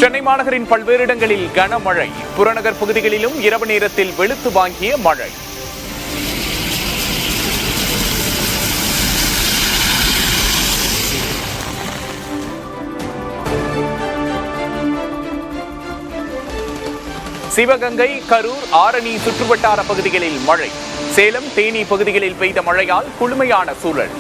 சென்னை மாநகரின் பல்வேறு இடங்களில் கனமழை. புறநகர் பகுதிகளிலும் இரவு நேரத்தில் வெளுத்து வாங்கிய மழை. சிவகங்கை, கரூர், ஆரணி சுற்றுவட்டார பகுதிகளில் மழை. சேலம், தேனி பகுதிகளில் பெய்த மழையால் குளுமையான சூழல்.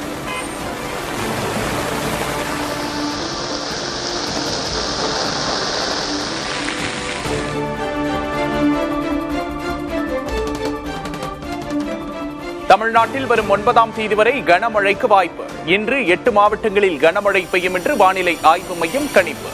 தமிழ்நாட்டில் வரும் 9ஆம் தேதி வரை கனமழைக்கு வாய்ப்பு. இன்று 8 மாவட்டங்களில் கனமழை பெய்யும் என்று வானிலை ஆய்வு மையம் கணிப்பு.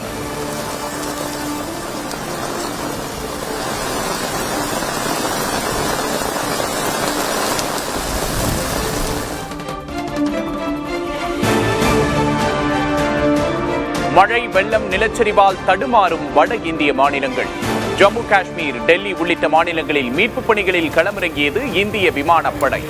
மழை, வெள்ளம், நிலச்சரிவால் தடுமாறும் வட இந்திய மாநிலங்கள். ஜம்மு காஷ்மீர், டெல்லி உள்ளிட்ட மாநிலங்களில் மீட்புப் பணிகளில் களமிறங்கியது இந்திய விமானப்படை.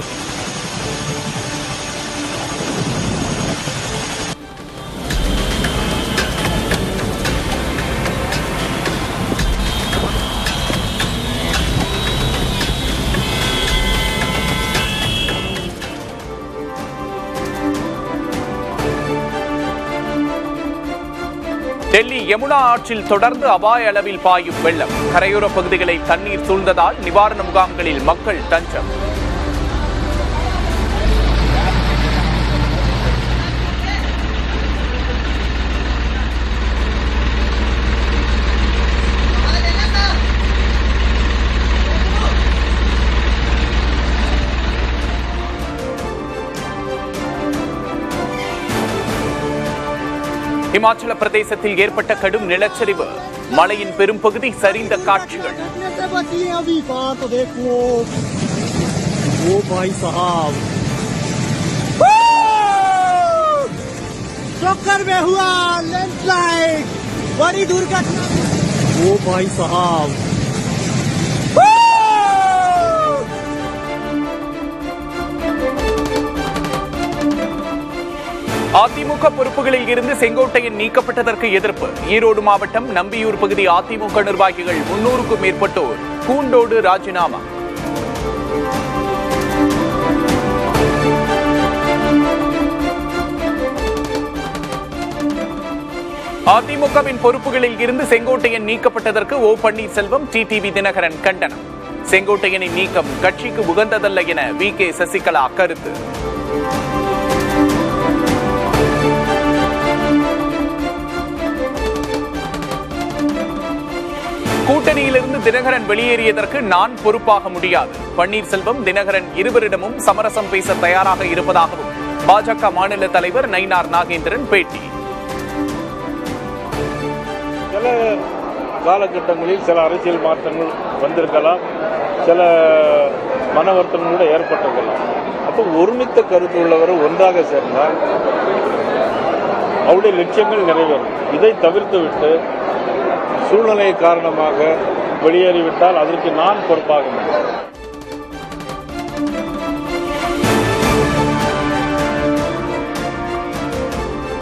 டெல்லி யமுனா ஆற்றில் தொடர்ந்து அபாய அளவில் பாயும் வெள்ளம். கரையோர பகுதிகளை தண்ணீர் சூழ்ந்ததால் நிவாரண முகாம்களில் மக்கள் தஞ்சம். இமாச்சல பிரதேசத்தில் ஏற்பட்ட கடும் நிலச்சரிவு. மலையின் பெரும் பகுதி சரிந்த காட்சிகள். அதிமுக பொறுப்புகளில் இருந்து செங்கோட்டையன் நீக்கப்பட்டதற்கு எதிர்ப்பு. ஈரோடு மாவட்டம் நம்பியூர் பகுதி அதிமுக நிர்வாகிகள் 300க்கும் மேற்பட்டோர் கூண்டோடு ராஜினாமா. அதிமுகவின் பொறுப்புகளில் இருந்து செங்கோட்டையன் நீக்கப்பட்டதற்கு ஓ பன்னீர்செல்வம், டிடிவி தினகரன் கண்டனம். செங்கோட்டையனின் நீக்கம் கட்சிக்கு உகந்ததல்ல என வி.கே. சசிகலா கருத்து. கூட்டணியிலிருந்து தினகரன் வெளியேறியதற்கு நான் பொறுப்பாக முடியாது. பன்னீர்செல்வம், தினகரன் இருவரிடமும் சமரசம் பேச தயாராக இருப்பதாகவும் பாஜக மாநில தலைவர் நயினார் நாகேந்திரன் பேட்டி. சில காலகட்டங்களில் சில அரசியல் மாற்றங்கள் வந்திருக்கலாம், சில மன வருத்தங்கள் கூட ஏற்பட்டிருக்கலாம். அப்போ ஒருமித்த கருத்து உள்ளவர் ஒன்றாக சேர்ந்தால் அவருடைய லட்சியங்கள் நிறைவேறும். இதை தவிர்த்து விட்டு சூழ்நிலை காரணமாக வெளியேறிவிட்டால் அதற்கு நான் பொறுப்பாக முடியும்.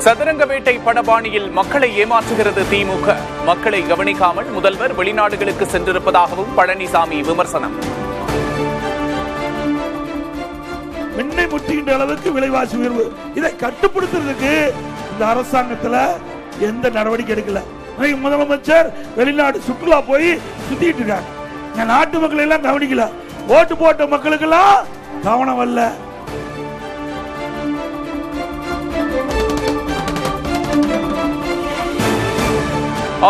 சதுரங்க வேட்டை படபாணியில் மக்களை ஏமாற்றுகிறது திமுக. மக்களை கவனிக்காமல் முதல்வர் வெளிநாடுகளுக்கு சென்றிருப்பதாகவும் பழனிசாமி விமர்சனம். மின்னை முற்றுகின்ற அளவுக்கு விலைவாசி உயர்வு, இதை கட்டுப்படுத்துறதுக்கு இந்த அரசாங்கத்தில் எந்த நடவடிக்கை எடுக்கல. முதலமைச்சர் வெளிநாடு சுற்றுலா போய் சுத்திட்டு இருக்காங்க. நாட்டு மக்களை எல்லாம் கவனிக்கல. ஓட்டு போட்ட மக்களுக்கெல்லாம் கவனம் அல்ல.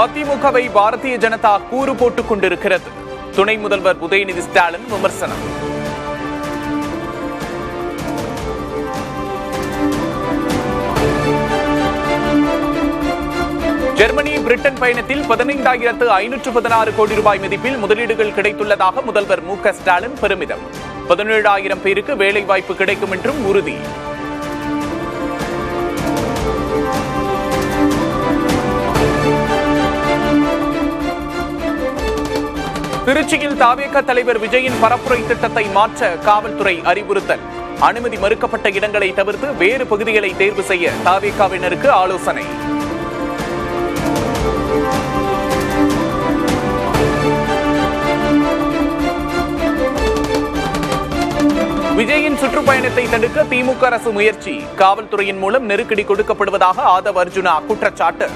அதிமுகவை பாரதிய ஜனதா கூறு போட்டுக் கொண்டிருக்கிறது. துணை முதல்வர் உதயநிதி ஸ்டாலின் விமர்சனம். ஜெர்மனி, பிரிட்டன் பயணத்தில் 15,516 கோடி ரூபாய் மதிப்பில் முதலீடுகள் கிடைத்துள்ளதாக முதல்வர் மு.க. ஸ்டாலின் பெருமிதம். 17,000 பேருக்கு வேலை வாய்ப்பு கிடைக்கும் என்றும் உறுதி. திருச்சியில் தாவேக தலைவர் விஜயின் பரப்புரை திட்டத்தை மாற்ற காவல்துறை அறிவுறுத்தல். அனுமதி மறுக்கப்பட்ட இடங்களை தவிர்த்து வேறு பகுதிகளை தேர்வு செய்ய தாவேகாவினருக்கு ஆலோசனை. விஜயின் சுற்றுப்பயணத்தை தடுக்க திமுக அரசு முயற்சி, காவல்துறையின் மூலம் நெருக்கடி கொடுக்கப்படுவதாக ஆதவ் அர்ஜுனா குற்றச்சாட்டு.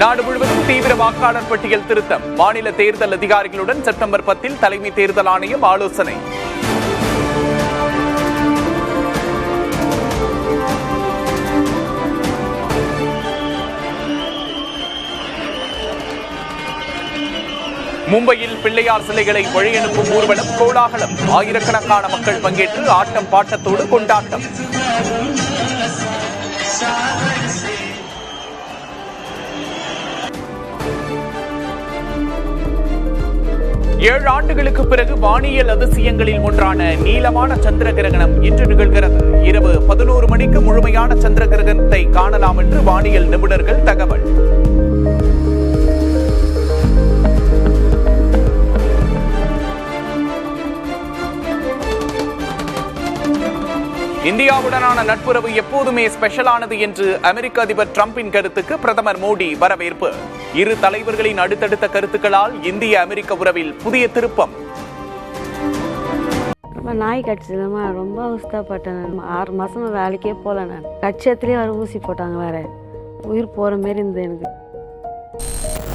நாடு முழுவதும் தீவிர வாக்காளர் பட்டியல் திருத்தம், மாநில தேர்தல் அதிகாரிகளுடன் செப்டம்பர் 10 தலைமை தேர்தல் ஆணையம் ஆலோசனை. மும்பையில் பிள்ளையார் சிலைகளை வழியனுப்பும் ஊர்வலம் கோலாகலம், ஆயிரக்கணக்கான மக்கள் பங்கேற்று ஆட்டம் பாட்டத்தோடு கொண்டாட்டம். 7 ஆண்டுகளுக்கு பிறகு வானியல் அதிசயங்களில் ஒன்றான நீளமான சந்திர கிரகணம் இன்று நிகழ்கிறது. இரவு 11 மணிக்கு முழுமையான சந்திர கிரகணத்தை காணலாம் என்று வானியல் நிபுணர்கள் தகவல். இந்தியாவுடனான நட்புறவு எப்போதுமே ஸ்பெஷலானது என்று அமெரிக்க அதிபர் டிரம்பின் கருத்துக்கு பிரதமர் மோடி வரவேற்பு. இரு தலைவர்களின் அடுத்தடுத்த கருத்துக்களால் இந்திய அமெரிக்க உறவில் புதிய திருப்பம். நாய் கட்சியிலமா ரொம்ப அவஸ்தப்பட்டேன். 6 மாசமா வேலைக்கே போகல. நான் கட்சியத்திலேயே வர ஊசி போட்டாங்க, வேற உயிர் போற மாரி இருந்தது எனக்கு.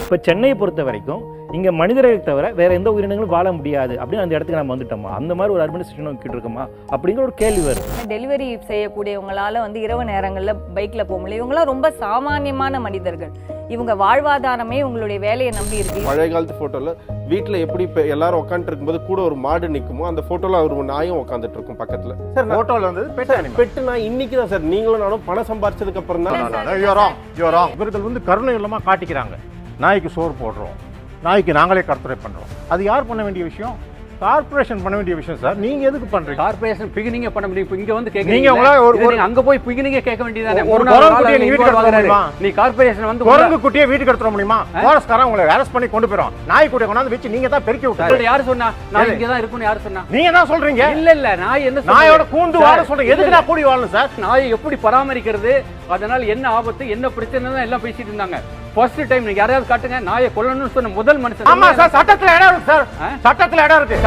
இப்போ சென்னையை பொறுத்த வரைக்கும் இங்கே மனிதர்களை தவிர வேற எந்த உயிரினங்களும் வாழ முடியாது அப்படின்னு அந்த இடத்துக்கு நம்ம வந்துட்டோமா? அந்த மாதிரி ஒரு அட்மினிஸ்ட்ரேஷன் நோக்கிட்டு இருக்கோமா அப்படிங்கிற ஒரு கேள்வி வரும். டெலிவரி செய்யக்கூடியவங்களால இரவு நேரங்களில் பைக்கில் போக முடியல. இவங்களாம் ரொம்ப சாமானியமான மனிதர்கள். இவங்க வாழ்வாதாரமே உங்களுடைய வேலையை நம்பி இருக்கு. பழைய காலத்து போட்டோல வீட்டில் எப்படி இப்போ எல்லாரும் உட்காந்துட்டு இருக்கும்போது கூட ஒரு மாடு நிற்குமோ அந்த போட்டோல ஒரு நாயும் உட்காந்துட்டு இருக்கும் பக்கத்துல. சார் போட்டோல வந்து பெட்டு நான் இன்னைக்கு தான் சார், நீங்களும் நானும் பணம் சம்பாரிச்சதுக்கு அப்புறம் தான் இவர்கள் வந்து கருணை இல்லாம காட்டிக்கிறாங்க. நாய்க்கு சோறு போடுறோம், நாய்க்கு நாங்களே கர்த்தரை பண்றோம். அது யார் பண்ண வேண்டிய விஷயம்? கார்ப்பரேஷன் பண்ண வேண்டிய விஷயம் சார். நீங்க எதுக்கு பண்றீங்க? கார்ப்பரேஷன் பிகினிங்க பண்ண முடியும். இங்க வந்து கேக்குறீங்க, நீங்க ஒரு அங்க போய் பிகினிங்க கேட்க வேண்டியதானே. நீ கார்ப்பரேஷன் வந்து குரங்கு குட்டியை வீட்டுக்கு எடுத்துற முடியுமா? ஃபாரஸ்ட்காரன் உங்களை அரெஸ்ட் பண்ணி கொண்டு போறோம். நாய் குட்டியை கொண்டாந்து வச்சு நீங்க தான் பெருக்கி விட்டாரு. யாரு சொன்னா நான் இங்க தான் இருக்கணும்? யாரு சொன்னா? நீங்க தான் சொல்றீங்க. இல்ல நாய் என்ன நாயோட கூண்டு வாழ சொல்றீங்க. எதுக்கு நான் கூடி வாழணும் சார்? நாயை எப்படி பராமரிக்கிறது, அதனால என்ன ஆபத்து, என்ன பிரச்சனை எல்லாம் பேசிட்டு இருந்தாங்க. ஃபர்ஸ்ட் டைம் நீங்க யாரையாவது காட்டுங்க நாயை கொல்லணும்னு சொன்ன முதல் மனுஷன். ஆமா சார், சட்டத்துல இடம் இருக்கு சார், சட்டத்துல இடம் இருக்கு.